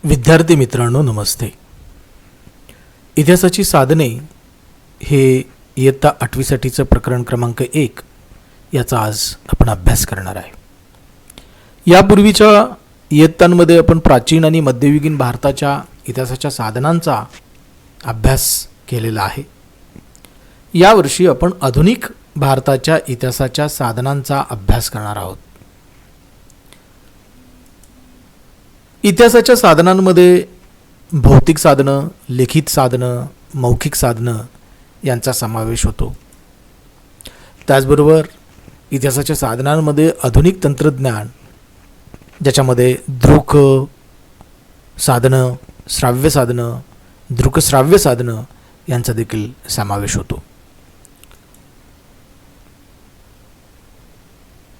विद्यार्थी मित्रांनो नमस्ते. इतिहासाची साधने हे इयत्ता 8वीसाठीचं प्रकरण क्रमांक 1 याचा आज आपण अभ्यास करणार आहे. यापूर्वीच्या इयत्तांमध्ये आपण प्राचीन आणि मध्ययुगीन भारताच्या इतिहासाच्या साधनांचा अभ्यास केलेला आहे. यावर्षी आपण आधुनिक भारताच्या इतिहासाच्या साधनांचा अभ्यास करणार आहोत. इतिहासाच्या साधनांमध्ये भौतिक साधनं, लिखित साधनं, मौखिक साधनं यांचा समावेश होतो. त्याचबरोबर इतिहासाच्या साधनांमध्ये आधुनिक तंत्रज्ञान ज्याच्यामध्ये दृक साधनं, श्राव्य साधनं, दृकश्राव्य साधनं यांचा देखील समावेश होतो.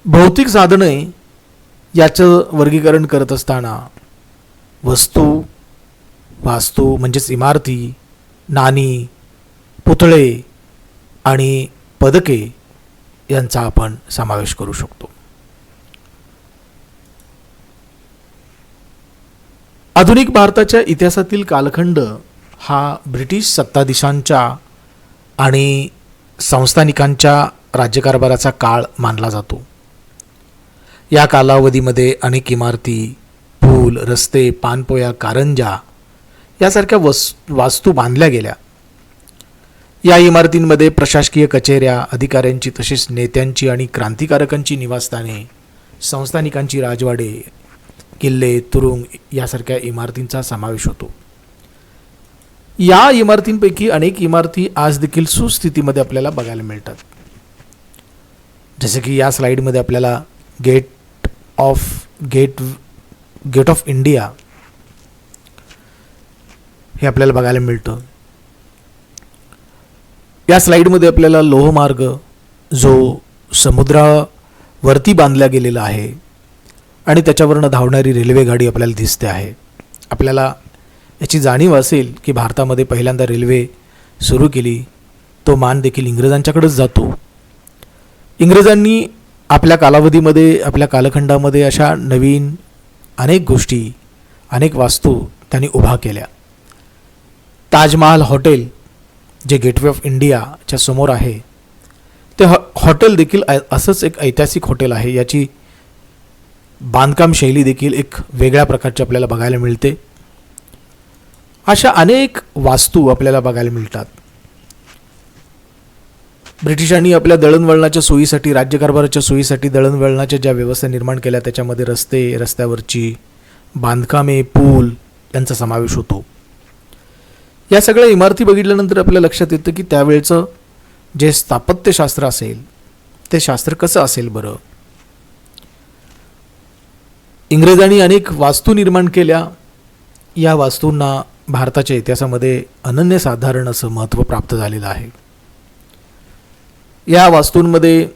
भौतिक साधने याचं वर्गीकरण करत असताना वस्तू, वास्तू म्हणजेच इमारती, नाणी, पुतळे आणि पदके यांचा आपण समावेश करू शकतो. आधुनिक भारताच्या इतिहासातील कालखंड हा ब्रिटिश सत्ताधीशांच्या आणि संस्थानिकांच्या राज्यकारभाराचा काळ मानला जातो. या कालावधीमध्ये अनेक इमारती, पूल, रस्ते, पाणपोया, कारंजा यासारख्या वास्तू बांधल्या गेल्या. या इमारतींमध्ये प्रशासकीय कचेऱ्या, अधिकाऱ्यांची तसेच नेत्यांची आणि क्रांतिकारकांची निवासस्थाने, संस्थानिकांची राजवाडे, किल्ले, तुरुंग यासारख्या इमारतींचा समावेश होतो. या इमारतींपैकी अनेक इमारती आज देखील सुस्थितीमध्ये आपल्याला बघायला मिळतात. जसे की या स्लाईडमध्ये आपल्याला गेट ऑफ इंडिया हे आपल्याला बघायला मिळतं. या स्लाईडमध्ये आपल्याला लोहमार्ग जो समुद्रावरती बांधला गेलेला आहे आणि त्याच्यावरनं धावणारी रेल्वे गाडी आपल्याला दिसते आहे. आपल्याला याची जाणीव असेल की भारतामध्ये पहिल्यांदा रेल्वे सुरू केली तो मान देखील इंग्रजांच्याकडेच जातो. इंग्रजांनी आपल्या कालावधीमध्ये, आपल्या कालखंडामध्ये अशा नवीन अनेक गोष्टी, अनेक वास्तू त्यांनी उभा केल्या. ताजमहाल हॉटेल जे गेटवे ऑफ इंडियाच्या समोर आहे ते हॉटेल देखील असंच एक ऐतिहासिक हॉटेल आहे. याची बांधकाम शैली देखील एक वेगळ्या प्रकारची आपल्याला बघायला मिळते. अशा अनेक वास्तू आपल्याला बघायला मिळतात. ब्रिटिशांनी आपल्या दळणवळणाच्या सोयीसाठी, राज्यकारभाराच्या सोयीसाठी दळणवळणाच्या ज्या व्यवस्था निर्माण केल्या त्याच्यामध्ये रस्ते, रस्त्यावरची बांधकामे, पूल यांचा समावेश होतो. या सगळ्या इमारती बघितल्यानंतर आपल्या लक्षात येतं की त्यावेळचं जे स्थापत्यशास्त्र असेल ते शास्त्र कसं असेल बरं. इंग्रजांनी अनेक वास्तू निर्माण केल्या. या वास्तूंना भारताच्या इतिहासामध्ये अनन्यसाधारण असं महत्त्व प्राप्त झालेलं आहे. या वास्तूंमध्ये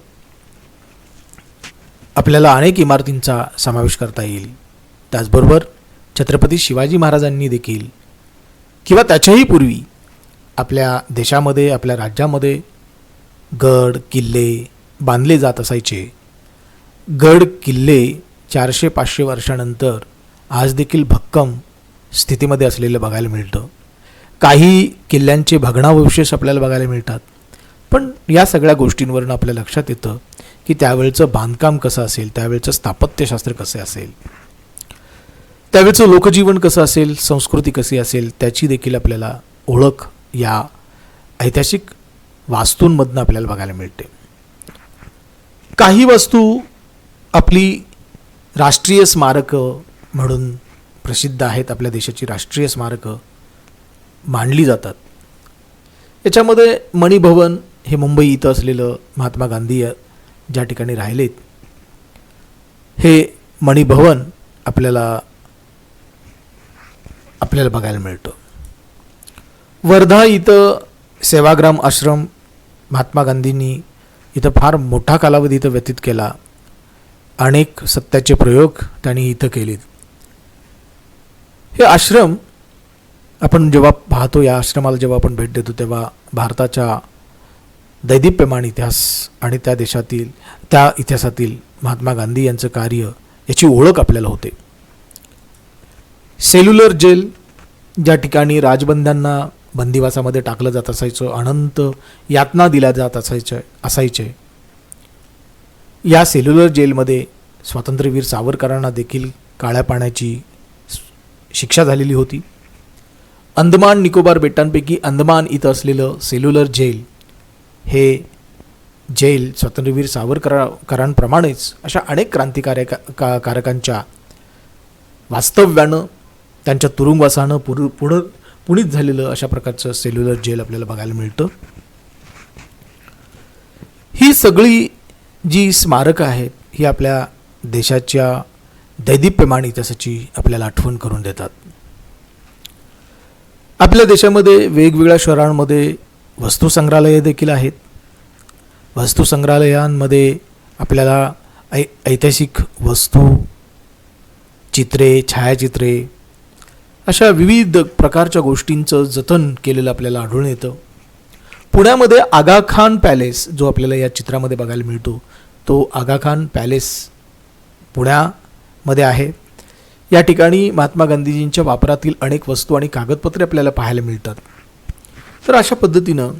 आपल्याला अनेक इमारतींचा समावेश करता येईल. त्याचबरोबर छत्रपती शिवाजी महाराजांनी देखील किंवा त्याच्याही पूर्वी आपल्या देशामध्ये, आपल्या राज्यामध्ये गड किल्ले बांधले जात असायचे. गड किल्ले 400-500 वर्षानंतर आज देखील भक्कम स्थितीमध्ये असलेलं बघायला मिळतं. काही किल्ल्यांचे भग्नावशेष आपल्याला बघायला मिळतात. पण या सगळ्या गोष्टींवरून आपल्या लक्षात येतं की त्यावेळचं बांधकाम कसं असेल, त्यावेळचं स्थापत्यशास्त्र कसं असेल, त्यावेळचं लोकजीवन कसं असेल, संस्कृती कशी असेल, त्याची देखील आपल्याला ओळख या ऐतिहासिक वास्तूंमधनं आपल्याला बघायला मिळते. काही वस्तू आपली राष्ट्रीय स्मारकं म्हणून प्रसिद्ध आहेत, आपल्या देशाची राष्ट्रीय स्मारकं मानली जातात. याच्यामध्ये मणिभवन हे मुंबई इथं असलेलं महात्मा गांधी ज्या ठिकाणी राहिलेत हे मणिभवन आपल्याला बघायला मिळतं. वर्धा इथं सेवाग्राम आश्रम महात्मा गांधींनी इथं फार मोठा कालावधी इथं व्यतीत केला. अनेक सत्याचे प्रयोग त्यांनी इथं केलेत. हे आश्रम आपण जेव्हा पाहतो, या आश्रमाला जेव्हा आपण भेट देतो तेव्हा भारताच्या दैदिप्यमान इतिहास आणि त्या इतिहासातील महात्मा गांधी यांचं कार्य याची ओळख आपल्याला होते. सेल्युलर जेल, ज्या ठिकाणी राजबंद्यांना बंदिवासामध्ये टाकलं जात असायचं, अनंत यातना दिल्या जात असायचे. या सेल्युलर जेलमध्ये स्वातंत्र्यवीर सावरकरांना देखील काळ्या पाण्याची शिक्षा झालेली होती. अंदमान निकोबार बेटांपैकी अंदमान इथं असलेलं सेल्युलर जेल हे जेल स्वातंत्र्यवीर सावरकरांप्रमाणेच अशा अनेक कारकांच्या वास्तव्यानं, त्यांच्या तुरुंगवासानं पुनीत झालेलं अशा प्रकारचं सेल्युलर जेल आपल्याला बघायला मिळतं. ही सगळी जी स्मारकं आहेत ही आपल्या देशाच्या दैदिप्यमान इतिहासाची आपल्याला आठवण करून देतात. आपल्या देशामध्ये वेगवेगळ्या शहरांमध्ये वस्तुसंग्रहालये देखील आहेत. वस्तुसंग्रहालयांमध्ये आपल्याला ऐतिहासिक वस्तू, चित्रे, छायाचित्रे अशा विविध प्रकारच्या गोष्टींचं जतन केलेलं आपल्याला आढळून येतं. पुण्यामध्ये आगा खान पॅलेस जो आपल्याला या चित्रामध्ये बघायला मिळतो, तो आगा खान पॅलेस पुण्यामध्ये आहे. या ठिकाणी महात्मा गांधीजींच्या वापरातील अनेक वस्तू आणि कागदपत्रे आपल्याला पाहायला मिळतात. तर अशा पद्धतीनं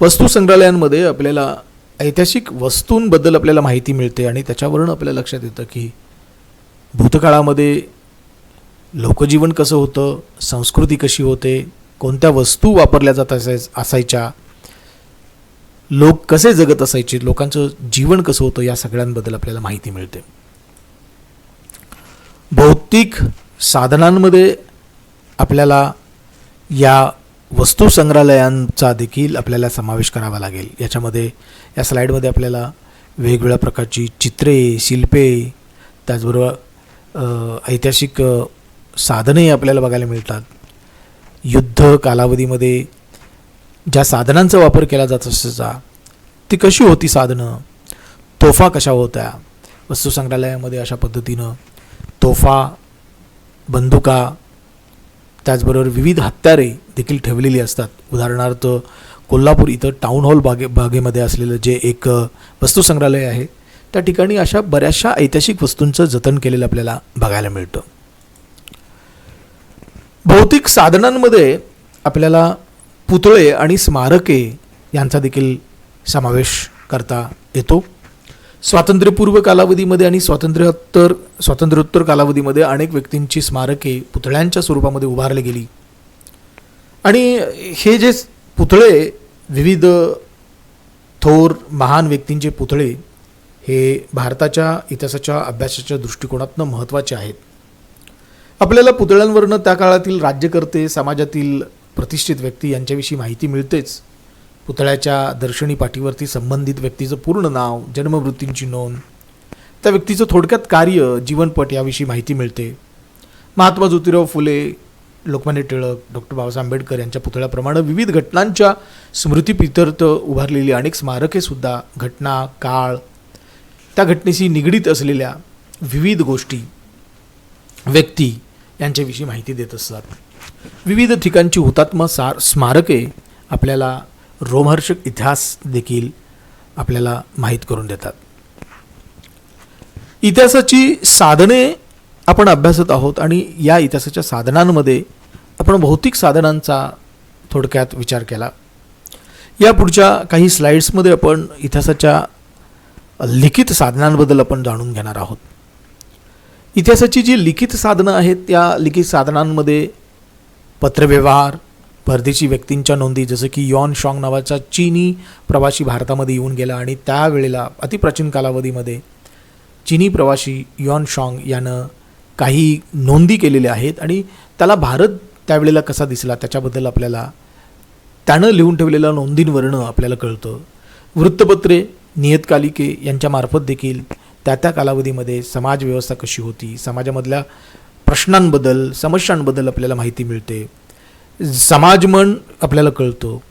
वस्तुसंग्रहालयांमध्ये आपल्याला ऐतिहासिक वस्तूंबद्दल आपल्याला माहिती मिळते आणि त्याच्यावरून आपल्याला लक्षात येतं की भूतकाळामध्ये लोकजीवन कसं होतं, संस्कृती कशी होते, कोणत्या वस्तू वापरल्या जात असायच्या, लोक कसे जगत असायचे, लोकांचं जीवन कसं होतं, या सगळ्यांबद्दल आपल्याला माहिती मिळते. भौतिक साधनांमध्ये आपल्याला या वस्तू संग्रहालयांचा देखील आपल्याला समावेश करावा लागेल. याच्यामध्ये या स्लाईडमध्ये आपल्याला वेगवेगळ्या प्रकारची चित्रे, शिल्पे, त्याचबरोबर ऐतिहासिक साधने आपल्याला बघायला मिळतात. युद्ध कालावधीमध्ये ज्या साधनांचा वापर केला जात असायचा ती कशी होती साधनं, तोफा कशा होत्या. वस्तू संग्रहालयामध्ये अशा पद्धतीनं तोफा, बंदुका, त्याचबरोबर विविध हत्यारे देखील ठेवलेली असतात. उदाहरणार्थ कोल्हापूर इथं टाउन हॉल बागेमध्ये असलेलं जे एक वस्तू संग्रहालय आहे त्या ठिकाणी अशा बऱ्याचशा ऐतिहासिक वस्तूंचं जतन केलेलं आपल्याला बघायला मिळतं. भौतिक साधनांमध्ये आपल्याला पुतळे आणि स्मारके यांचा देखील समावेश करता येतो. स्वातंत्र्यपूर्व कालावधीमध्ये आणि स्वातंत्र्योत्तर कालावधीमध्ये अनेक व्यक्तींची स्मारके पुतळ्यांच्या स्वरूपामध्ये उभारली गेली आणि हे जे पुतळे, विविध थोर महान व्यक्तींचे पुतळे हे भारताच्या इतिहासाच्या अभ्यासाच्या दृष्टिकोनातून महत्त्वाचे आहेत. आपल्याला पुतळ्यांवरनं त्या काळातील राज्यकर्ते, समाजातील प्रतिष्ठित व्यक्ती यांच्याविषयी माहिती मिळतेच. पुतळ्याच्या दर्शनी पाठीवरती संबंधित व्यक्तीचं पूर्ण नाव, जन्ममृत्यूंची नोंद, त्या व्यक्तीचं थोडक्यात कार्य, जीवनपट याविषयी माहिती मिळते. महात्मा ज्योतिराव फुले, लोकमान्य टिळक, डॉक्टर बाबासाहेब आंबेडकर यांच्या पुतळ्याप्रमाणे विविध घटनांच्या स्मृतीप्रित्यर्थ उभारलेली अनेक स्मारकेसुद्धा घटना, काळ, त्या घटनेशी निगडीत असलेल्या विविध गोष्टी, व्यक्ती यांच्याविषयी माहिती देत असतात. विविध ठिकाणची हुतात्मा स्मारके आपल्याला रोमहर्षक इतिहास देखील आपल्याला माहीत करून देतात. इतिहासाची साधने आपण अभ्यासत आहोत आणि या इतिहासाच्या साधनांमध्ये आपण भौतिक साधनांचा थोडक्यात विचार केला. या पुढच्या काही स्लाइड्समध्ये आपण इतिहासाच्या लिखित साधनांबद्दल आपण जाणून घेणार आहोत. इतिहासाची जी लिखित साधनं आहेत त्या लिखित साधनांमध्ये पत्रव्यवहार, परदेशी व्यक्तींच्या नोंदी, जसं की युआन शॉंग नावाचा चीनी प्रवासी भारतामध्ये येऊन गेला आणि त्यावेळेला अतिप्राचीन कालावधीमध्ये चीनी प्रवासी युआन शॉंग यानं काही नोंदी केलेल्या आहेत आणि त्याला भारत त्यावेळेला कसा दिसला त्याच्याबद्दल आपल्याला त्यानं लिहून ठेवलेल्या नोंदींवरनं आपल्याला कळतं. वृत्तपत्रे, नियतकालिके यांच्यामार्फत देखील त्या कालावधीमध्ये समाजव्यवस्था कशी होती, समाजामधल्या प्रश्नांबद्दल, समस्यांबद्दल आपल्याला माहिती मिळते. समाजमन आपल्याला कळतो.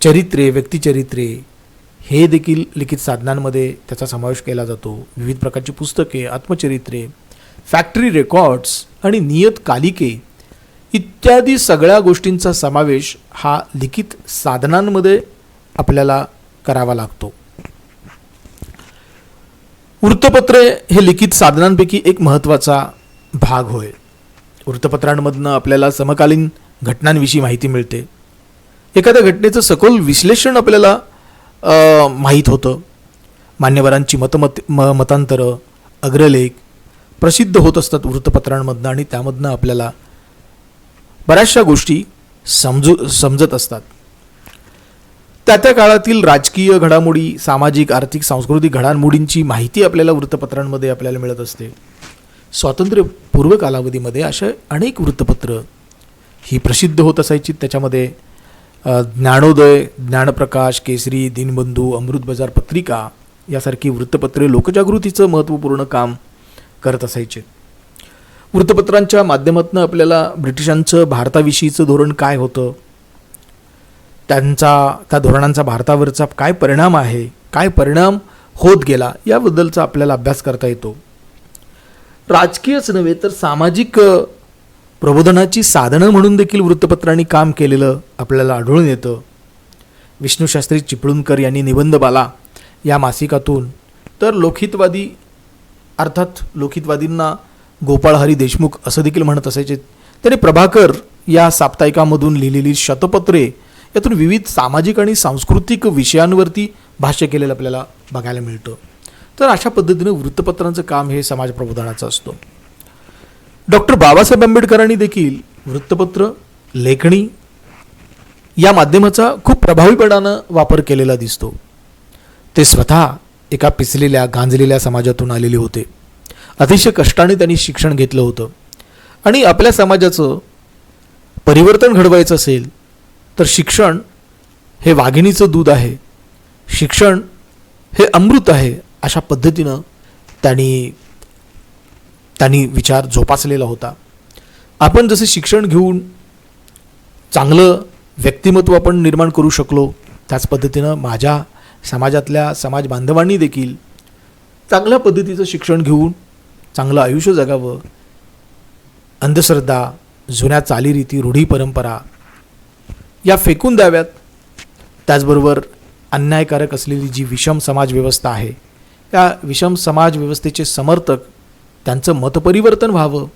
चरित्रे, व्यक्तिचरित्रे हे देखील लिखित साधनांमध्ये त्याचा समावेश केला जातो. विविध प्रकारची पुस्तके, आत्मचरित्रे, फॅक्टरी रेकॉर्ड्स आणि नियतकालिके इत्यादी सगळ्या गोष्टींचा समावेश हा लिखित साधनांमध्ये आपल्याला करावा लागतो. वृत्तपत्रे हे लिखित साधनांपैकी एक महत्त्वाचा भाग होय. वृत्तपत्रांमधनं आपल्याला समकालीन घटनांविषयी माहिती मिळते. एखाद्या घटनेचं सखोल विश्लेषण आपल्याला माहीत होतं. मान्यवरांची मतांतरं, अग्रलेख प्रसिद्ध होत असतात वृत्तपत्रांमधनं आणि त्यामधनं आपल्याला बऱ्याचशा गोष्टी समजत असतात. त्या काळातील राजकीय घडामोडी, सामाजिक, आर्थिक, सांस्कृतिक घडामोडींची माहिती आपल्याला वृत्तपत्रांमध्ये आपल्याला मिळत असते. स्वातंत्र्यपूर्व कालावधीमध्ये अशा अनेक वृत्तपत्र ही प्रसिद्ध होत असायची. त्याच्यामध्ये ज्ञानोदय, ज्ञानप्रकाश, केसरी, दिनबंधू, अमृत बाजार पत्रिका यासारखी वृत्तपत्रे लोकजागृतीचं महत्त्वपूर्ण काम करत असायचे. वृत्तपत्रांच्या माध्यमातून आपल्याला ब्रिटिशांचं भारताविषयीचं धोरण काय होतं, त्या धोरणांचा भारतावरचा काय परिणाम आहे, काय परिणाम होत गेला याबद्दलचा आपल्याला अभ्यास करता येतो. राजकीयच नव्हे तर सामाजिक प्रबोधनाची साधनं म्हणून देखील वृत्तपत्रांनी काम केलेलं आपल्याला आढळून येतं. विष्णूशास्त्री चिपळूणकर यांनी निबंधमाला या मासिकातून तर लोकहितवादी, अर्थात लोकहितवादींना गोपाळ हरी देशमुख असं देखील म्हणत असायचे, त्याने प्रभाकर या साप्ताहिकामधून लिहिलेली शतपत्रे यातून विविध सामाजिक आणि सांस्कृतिक विषयांवरती भाष्य केलेलं आपल्याला बघायला मिळतं. तर अशा पद्धतीनं वृत्तपत्रांचं काम हे समाज प्रबोधनाचं असतं. डॉक्टर बाबासाहेब आंबेडकरांनी देखील वृत्तपत्र, लेखणी या माध्यमाचा खूप प्रभावीपणानं वापर केलेला दिसतो. ते स्वतः एका पिचलेल्या, गांजलेल्या समाजातून आलेले होते. अतिशय कष्टाने त्यांनी शिक्षण घेतलं होतं आणि आपल्या समाजाचं परिवर्तन घडवायचं असेल तर शिक्षण हे वाघिणीचं दूध आहे, शिक्षण हे अमृत आहे, अशा पद्धतीनं त्यांनी विचार जोपासलेला होता. आपण जसे शिक्षण घेऊन चांगलं व्यक्तिमत्व आपण निर्माण करू शकलो, त्याच पद्धतीनं माझ्या समाजातल्या समाज बांधवांनी देखील चांगल्या पद्धतीचं शिक्षण घेऊन चांगलं आयुष्य जगावं. अंधश्रद्धा, जुन्या चालीरीती, रूढी परंपरा या फेकून द्याव्यात. त्याचबरोबर अन्यायकारक असलेली जी विषम समाज व्यवस्था आहे, त्या विषम समाज व्यवस्थेचे समर्थक, त्यांचं मतपरिवर्तन व्हावं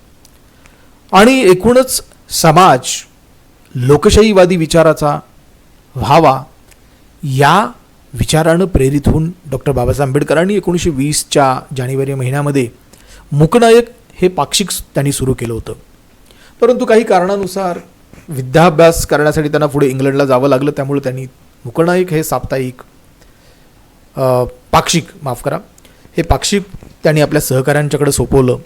आणि एकूणच समाज लोकशाहीवादी विचाराचा व्हावा, या विचारानं प्रेरित होऊन डॉक्टर बाबासाहेब आंबेडकरांनी 1920च्या जानेवारी महिन्यामध्ये मूकनायक हे पाक्षिक त्यांनी सुरू केलं होतं. परंतु काही कारणानुसार विद्याभ्यास करण्यासाठी त्यांना पुढे इंग्लंडला जावं लागलं. त्यामुळे त्यांनी मूकनायक हे साप्ताहिक हे पाक्षिक त्यांनी आपल्या सहकाऱ्यांच्याकडे सोपवलं.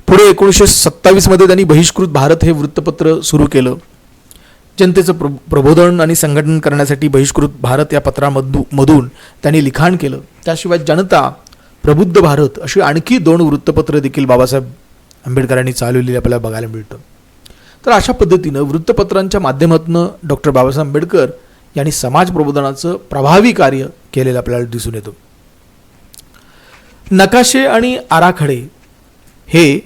पुढे 1927मध्ये त्यांनी बहिष्कृत भारत हे वृत्तपत्र सुरू केलं. जनतेचं प्रबोधन आणि संघटन करण्यासाठी बहिष्कृत भारत या पत्रामधून त्यांनी लिखाण केलं. त्याशिवाय जनता, प्रबुद्ध भारत अशी आणखी 2 वृत्तपत्र देखील बाबासाहेब आंबेडकरांनी चालवलेली आपल्याला बघायला मिळतं. तर अशा पद्धतीनं वृत्तपत्रांच्या माध्यमातून डॉक्टर बाबासाहेब आंबेडकर यांनी समाज प्रबोधनाचं प्रभावी कार्य केलेलं आपल्याला दिसून येतं. नकाशे आणि आराखडे हे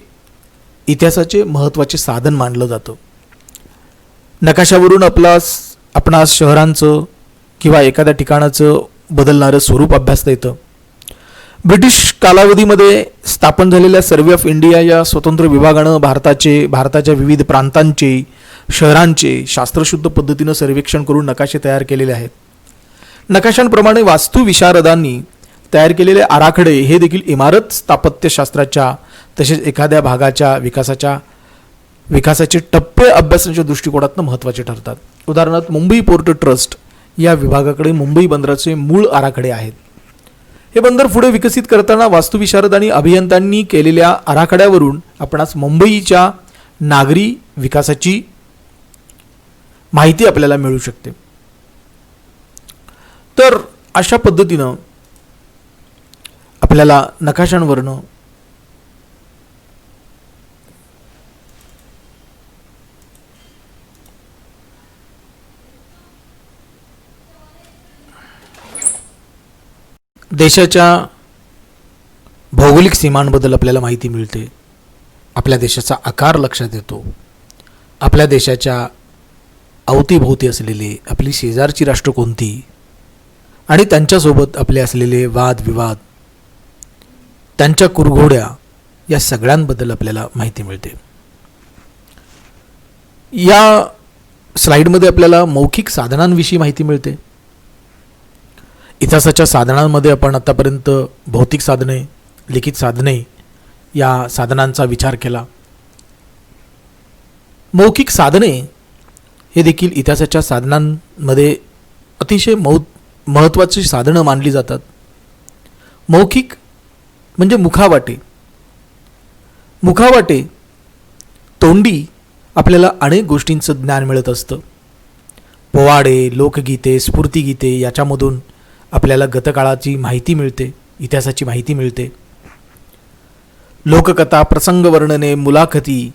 इतिहासाचे महत्त्वाचे साधन मानलं जातं. नकाशावरून आपणास शहरांचं किंवा एखाद्या ठिकाणाचं बदलणारं स्वरूप अभ्यासता येतं. ब्रिटिश कालावधीमध्ये स्थापन झालेल्या सर्वे ऑफ इंडिया या स्वतंत्र विभागानं भारताच्या विविध प्रांतांचे, शहरांचे शास्त्रशुद्ध पद्धतीनं सर्वेक्षण करून नकाशे तयार केलेले आहेत. नकाशांप्रमाणे वास्तुविशारदांनी तयार केलेले आराखडे हे देखील इमारत स्थापत्यशास्त्राच्या तसेच एखाद्या भागाच्या विकासाचे टप्पे अभ्यासाच्या दृष्टिकोनातून महत्त्वाचे ठरतात. उदाहरणार्थ मुंबई पोर्ट ट्रस्ट या विभागाकडे मुंबई बंदराचे मूळ आराखडे आहेत. हे बंदर पुढे विकसित करताना वास्तुविशारद आणि अभियंत्यांनी केलेल्या आराखड्यावरून आपणास मुंबईच्या नागरी विकासाची माहिती आपल्याला मिळू शकते. तर अशा पद्धतीनं आपल्याला नकाशांवरनं देशाच्या भौगोलिक सीमांबद्दल आपल्याला माहिती मिळते. आपल्या देशाचा आकार लक्षात येतो. आपल्या देशाच्या अवतीभोवती असलेले आपली शेजारची राष्ट्र कोणती आणि त्यांच्यासोबत आपले असलेले वादविवाद, त्यांच्या कुरघोड्या, या सगळ्यांबद्दल आपल्याला माहिती मिळते. या स्लाईडमध्ये आपल्याला मौखिक साधनांविषयी माहिती मिळते. इतिहासाच्या साधनांमध्ये आपण आतापर्यंत भौतिक साधने, लिखित साधने या साधनांचा विचार केला. मौखिक साधने हे देखील इतिहासाच्या साधनांमध्ये अतिशय महत्त्वाची साधनं मानली जातात. मौखिक म्हणजे मुखावाटे. मुखावाटे तोंडी आपल्याला अनेक गोष्टींचं ज्ञान मिळत असतं. पोवाडे, लोकगीते, स्फूर्तिगीते याच्यामधून आपल्याला गतकाळाची माहिती मिळते, इतिहासाची माहिती मिळते. लोककथा, प्रसंग वर्णने, मुलाखती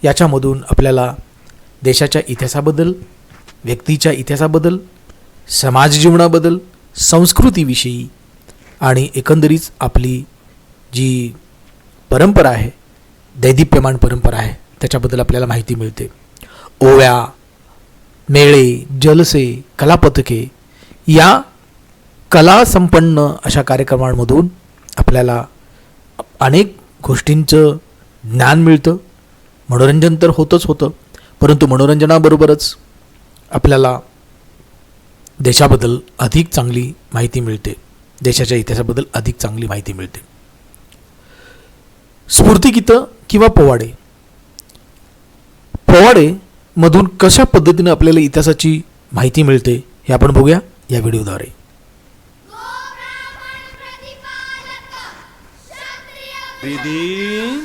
याच्यामधून आपल्याला देशाच्या इतिहासाबद्दल, व्यक्तीच्या इतिहासाबद्दल, समाज जीवनाबद्दल, संस्कृतीविषयी आणि एकंदरीत आपली जी परंपरा आहे, दैदिप्यमान परंपरा आहे, त्याच्याबद्दल आपल्याला माहिती मिळते. ओव्या, मेळे, जलसे, कलापथके या कला संपन्न अशा कार्यक्रमांमधून आपल्याला अनेक गोष्टींचं ज्ञान मिळतं. मनोरंजन तर होतच होतं, परंतु मनोरंजनाबरोबरच आपल्याला देशाबद्दल अधिक चांगली माहिती मिळते, देशाच्या इतिहासाबद्दल अधिक चांगली माहिती मिळते. स्फूर्तिगीतं किंवा पोवाडे, पोवाडे मधून कशा पद्धतीने आपल्याला इतिहासाची माहिती मिळते हे आपण बघूया या व्हिडिओद्वारे. Breathe in,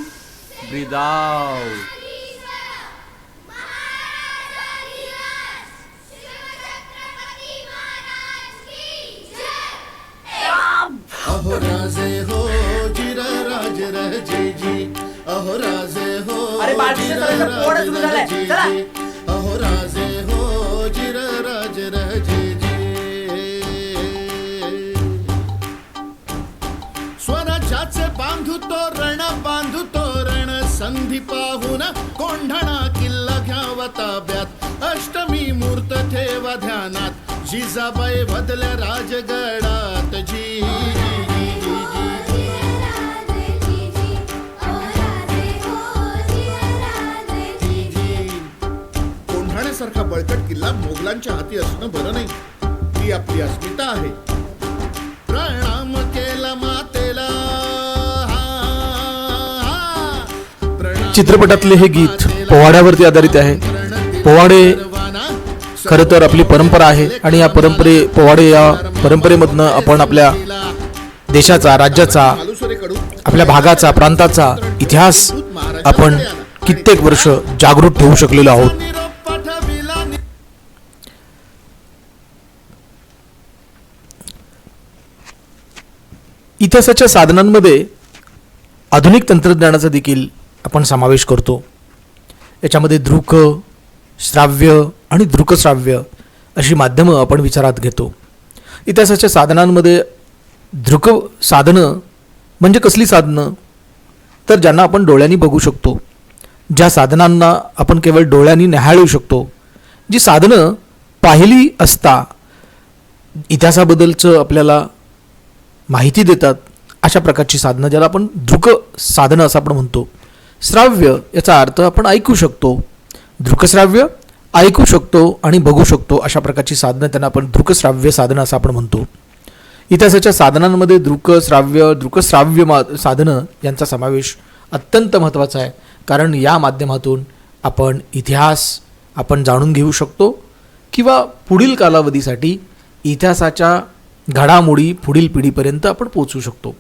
breathe out. अहो राजे हो जिरा राज राजे जी, अहो राजे हो जिरा राज राजे जी, अहो राजे हो जिरा राज राजे जी. स्वराज्याचे बांधू तोरण संधी पाहून कोंढणा किल्ला घ्यावा ताब्यात, अष्टमी मूर्त ठेवा ध्यानात, जिजाबाई बदल्या राजगडात जी. कोंढाण्यासारखा बळकट किल्ला मोगलांच्या हाती असणं बरं नाही, ती आपली अस्मिता आहे. प्रणाम केला मातेला. चित्रपटातले हे गीत पोवाड्यावरती आधारित आहे. पोवाडे खरं तर आपली परंपरा आहे आणि या पोवाडे या परंपरेमधनं आपण आपल्या देशाचा, राज्याचा, आपल्या भागाचा, प्रांताचा इतिहास आपण कित्येक वर्ष जागृत ठेवू शकलेलो आहोत. इतिहासाच्या साधनांमध्ये आधुनिक तंत्रज्ञानाचा देखील आपण समावेश करतो. याच्यामध्ये दृक, श्राव्य आणि दृकश्राव्य अशी माध्यमं आपण विचारात घेतो. इतिहासाच्या साधनांमध्ये दृक साधनं म्हणजे कसली साधनं, तर ज्यांना आपण डोळ्यांनी बघू शकतो, ज्या साधनांना आपण केवळ डोळ्यांनी न्याहाळू शकतो, जी साधनं पाहिली असता इतिहासाबद्दलचं आपल्याला माहिती देतात, अशा प्रकारची साधनं ज्याला आपण दृक साधनं असं आपण म्हणतो. श्राव्य याचा अर्थ आपण ऐकू शकतो. दृकश्राव्य ऐकू शकतो आणि बघू शकतो अशा प्रकारची साधनं त्यांना आपण दृकश्राव्य साधनं असं आपण म्हणतो. इतिहासाच्या साधनांमध्ये दृकश्राव्य साधनं यांचा समावेश अत्यंत महत्त्वाचा आहे, कारण या माध्यमातून आपण इतिहास आपण जाणून घेऊ शकतो किंवा पुढील कालावधीसाठी इतिहासाच्या घडामोडी पुढील पिढीपर्यंत आपण पोहोचू शकतो.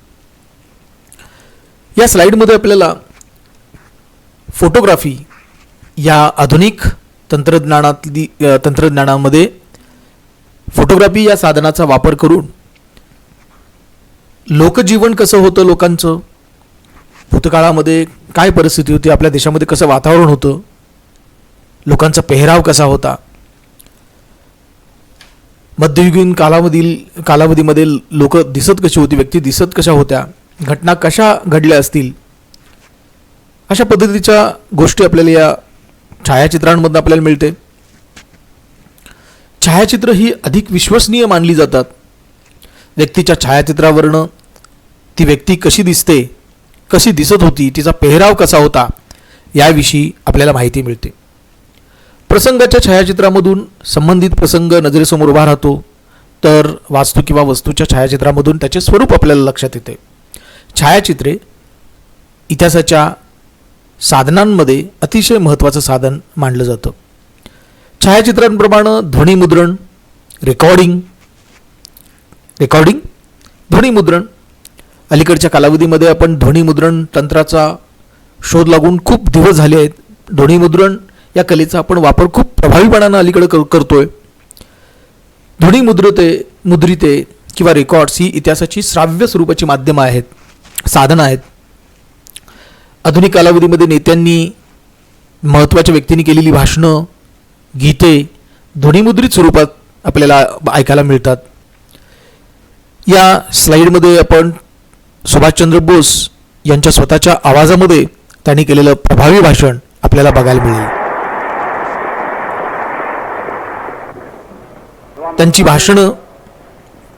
या स्लाईडमध्ये आपल्याला फोटोग्राफी या आधुनिक तंत्रज्ञानामध्ये फोटोग्राफी या साधनाचा वापर करून लोकजीवन कसं होतं, लोकांचं भूतकाळामध्ये काय परिस्थिती होती, आपल्या देशामध्ये कसं वातावरण होतं, लोकांचा पेहराव कसा होता, मध्ययुगीन कालावधीमध्ये लोक दिसत कशी होती, व्यक्ती दिसत कशा होत्या, घटना कशा घडल्या असतील, अशा पद्धतीच्या गोष्टी आपल्याला या छायाचित्रांमधून आपल्याला मिळते. छायाचित्र ही अधिक विश्वसनीय मानली जातात. व्यक्तीच्या छायाचित्रावरनं ती व्यक्ती कशी दिसते, कशी दिसत होती, तिचा पेहराव कसा होता याविषयी आपल्याला माहिती मिळते. प्रसंगाच्या छायाचित्रामधून संबंधित प्रसंग नजरेसमोर उभा राहतो, तर वास्तू किंवा वस्तूच्या छायाचित्रामधून त्याचे स्वरूप आपल्याला लक्षात येते. छायाचित्रे इतिहासाच्या साधनांमध्ये अतिशय महत्त्वाचं साधन मानलं जातं. छायाचित्रांप्रमाणे ध्वनिमुद्रण, रेकॉर्डिंग, ध्वनिमुद्रण. अलीकडच्या कालावधीमध्ये आपण ध्वनिमुद्रण तंत्राचा शोध लागून खूप दिवस झाले आहेत. ध्वनिमुद्रण या कलेचा आपण वापर खूप प्रभावीपणानं अलीकडे करतोय. मुद्रिते किंवा रेकॉर्ड्स ही इतिहासाची श्राव्य स्वरूपाची माध्यमं आहेत, साधनं आहेत. आधुनिक कालावधीमध्ये नेत्यांनी, महत्त्वाच्या व्यक्तींनी केलेली भाषणं, गीते ध्वनिमुद्रित स्वरूपात आपल्याला ऐकायला मिळतात. या स्लाईडमध्ये आपण सुभाषचंद्र बोस यांच्या स्वतःच्या आवाजामध्ये त्यांनी केलेलं प्रभावी भाषण आपल्याला बघायला मिळेल. त्यांची भाषणं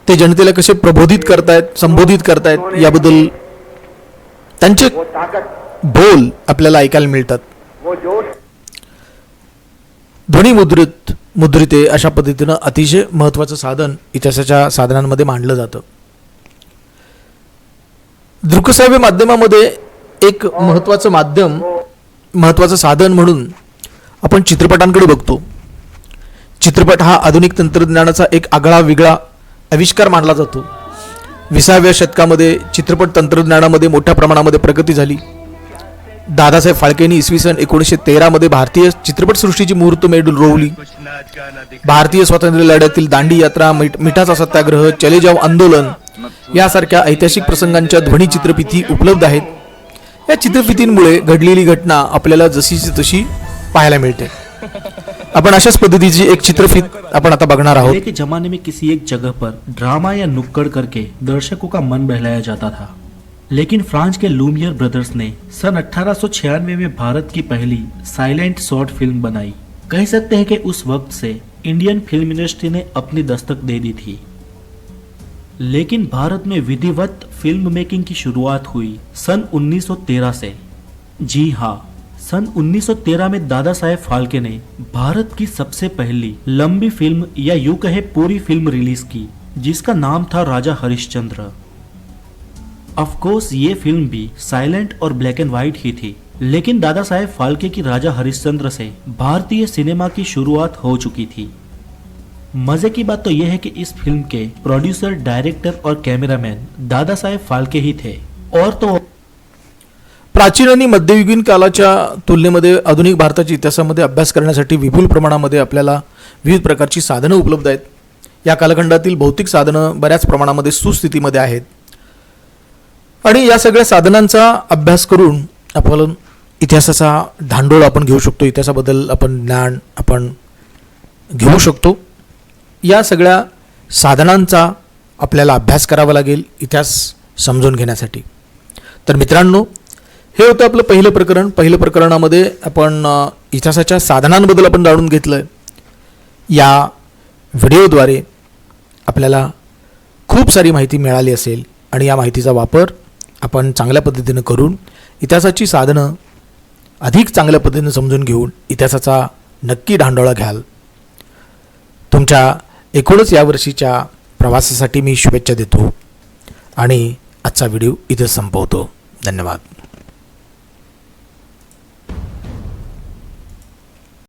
ते जनतेला कसे प्रबोधित करतायत, संबोधित करतायत याबद्दल त्यांचे बोल आपल्याला ऐकायला मिळतात. मुद्रिते अशा पद्धतीनं अतिशय महत्त्वाचं साधन इतिहासाच्या साधनांमध्ये मानलं जातं. दृकश्राव्य माध्यमामध्ये एक महत्त्वाचं साधन म्हणून आपण चित्रपटांकडे बघतो. चित्रपट हा आधुनिक तंत्रज्ञानाचा एक आगळा वेगळा आविष्कार मानला जातो. 20व्या शतकामध्ये चित्रपट तंत्रज्ञानामध्ये मोठ्या प्रमाणामध्ये प्रगती झाली. दादासाहेब फाळकेंनी इसवी सन 1913 भारतीय चित्रपटसृष्टीची मुहूर्तमेढ रोवली. भारतीय स्वातंत्र्य लढ्यातील दांडी यात्रा, मिठाचा सत्याग्रह, चले जाव आंदोलन यासारख्या ऐतिहासिक प्रसंगांच्या ध्वनी चित्रफिती उपलब्ध आहेत. या चित्रफितींमुळे घडलेली घटना आपल्याला जशीची तशी पाहायला मिळते. आपण अशाच पद्धतीची एक चित्रफित आपण आता बघणार आहोत. पहले के जमाने में किसी एक जगह पर ड्रामा या नुक्कड़ करके दर्शकों का मन बहलाया जाता था, लेकिन फ्रांस के लूमियर ब्रदर्स ने सन 1896 में भारत की पहली साइलेंट शॉर्ट फिल्म बनाई. कह सकते हैं कि उस वक्त से इंडियन फिल्म इंडस्ट्री ने अपनी दस्तक दे दी थी. लेकिन भारत में विधिवत फिल्म मेकिंग की शुरुआत हुई सन 1913 से. जी हाँ, सन 1913 में दादा साहेब फाल्के ने भारत की सबसे पहली लंबी फिल्म या यूं कहे पूरी फिल्म रिलीज की, जिसका नाम था राजा हरिश्चंद्र. ऑफ कोर्स ये फिल्म भी साइलेंट और ब्लैक एंड व्हाइट ही थी, लेकिन दादा साहेब फाल्के की राजा हरिश्चंद्र से भारतीय सिनेमा की शुरुआत हो चुकी थी. मजे की बात तो यह है कि इस फिल्म के प्रोड्यूसर, डायरेक्टर और कैमरामैन दादा साहेब फाल्के ही थे. और तो प्राचीन आणि मध्ययुगीन कालाच्या तुलनेमध्ये आधुनिक भारताच्या इतिहासामध्ये अभ्यास करण्यासाठी विपुल प्रमाणामध्ये आपल्याला विविध प्रकारची साधनं उपलब्ध आहेत. या कालखंडातील भौतिक साधनं बऱ्याच प्रमाणामध्ये सुस्थितीमध्ये आहेत आणि या सगळ्या साधनांचा अभ्यास करून आपण इतिहासाचा धांडोळ आपण घेऊ शकतो. इतिहासाबद्दल आपण ज्ञान आपण घेऊ शकतो. या सगळ्या साधनांचा आपल्याला अभ्यास करावा लागेल इतिहास समजून घेण्यासाठी. तर मित्रांनो, हे होतं आपलं पहिलं प्रकरण. पहिल्या प्रकरणामध्ये आपण इतिहासाच्या साधनांबद्दल आपण जाणून घेतलं. या व्हिडिओद्वारे आपल्याला खूप सारी माहिती मिळाली असेल आणि या माहितीचा वापर आपण चांगल्या पद्धतीनं करून इतिहासाची साधनं अधिक चांगल्या पद्धतीनं समजून घेऊन इतिहासाचा नक्की धांडोळा घ्याल. तुमच्या एकूणच यावर्षीच्या प्रवासासाठी मी शुभेच्छा देतो आणि आजचा व्हिडिओ इथं संपवतो. धन्यवाद.